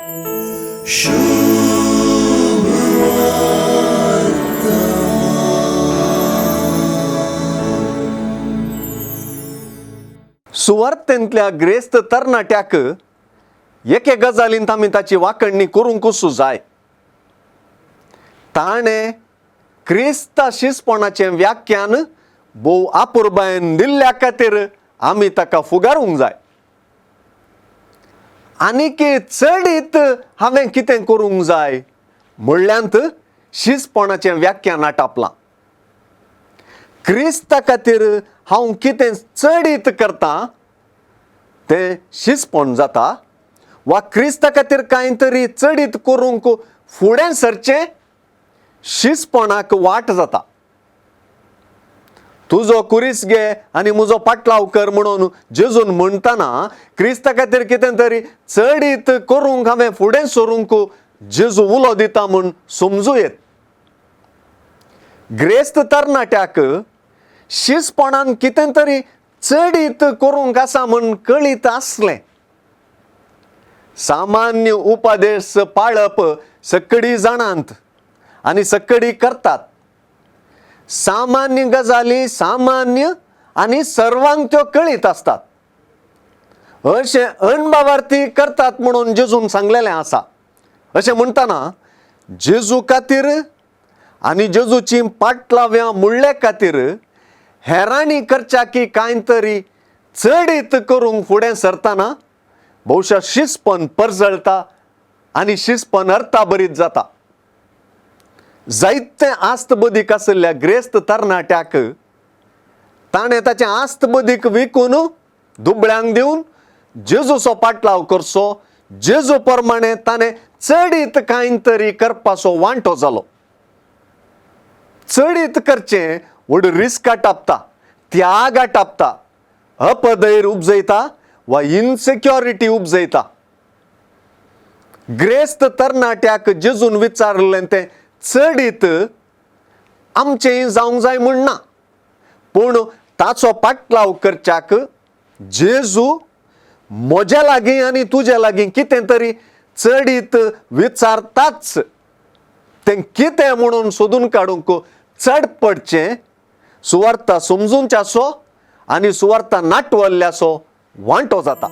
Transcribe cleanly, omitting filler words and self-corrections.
सुवार्थेंतल्या ग्रेस्त तरणाट्याक एके गजालींत आमी ताची वांकणणी करूंक जाय. ताणें क्रिस्ता शिसपणाचें व्याख्यान भोव आपुरबायेन दिल्ल्या खातीर आमी ताका फुगारूंक जाय. आनीक चडीत हांवें कितें करूंक जाय म्हणल्यार शिसपणाचें व्याख्यान आटापलां. क्रिस्ता खातीर हांव कितें चडीत करतां तें शिसपण जाता, वा क्रिस्ता खातीर कांय तरी चडीत करूंक फुडें सरचें शिसपणाक वाट जाता. तुजो कुरीस घे आनी म्हजो पाटलाव कर म्हणून जेजून म्हणटना क्रिस्ता खातीर कितें तरी चडीत करूंक हांवें फुडें सरूंक जेजू उलो दिता म्हूण समजूं येत. ग्रेस्त तरणाट्याक शिसपणान कितें तरी चडीत करूंक आसा म्हूण कळीत आसलें. सामान्य उपदेश पाळप सकडी जाणांत आनी सकडी करतात. सामान्य गजाली सामान्य आनी सर्वांक त्यो कळीत आसतात अशें अणभवार्थी करतात म्हणून जेजून सांगलेलें आसा. अशें म्हणटना जेजू खातीर आनी जेजूची पाटलाव्यां मुळ्ळे खातीर हेरांनी करच्या की कांय तरी चडीत करूंक फुडें सरतना भोवशा शिसपण परजळटा आनी शिसपण अर्थाभरीत जाता. जायते आस्तबदीक आशिल्ल्या ग्रेस्त तरणाट्याक ताणें ताचें आस्तबदीक विकून दुबळ्यांक दिवन जेजूचो पाटलाव करचो, जेजू प्रमाणें ताणें चडीत कांय तरी करपाचो वांटो जालो. चडीत करचें व्हड रिस्क आटापता, त्याग आटापता, अपधैर्य उपजयता वा इन्सेक्युरिटी उपजयता. ग्रेस्त तरणाट्याक जेजून विचारलें तें चडीत आमचें जावंक जाय म्हूण ना, पूण ताचो पाटलाव करच्याक जेजू म्हज्या लागीं आनी तुज्या लागीं कितें तरी चडीत विचारताच तें कितें म्हणून सोदून काडूंक चड पडचें सुवार्ता समजूंच्याचो आनी सुवार्ता नाटवल्ल्याचो वांटो जाता.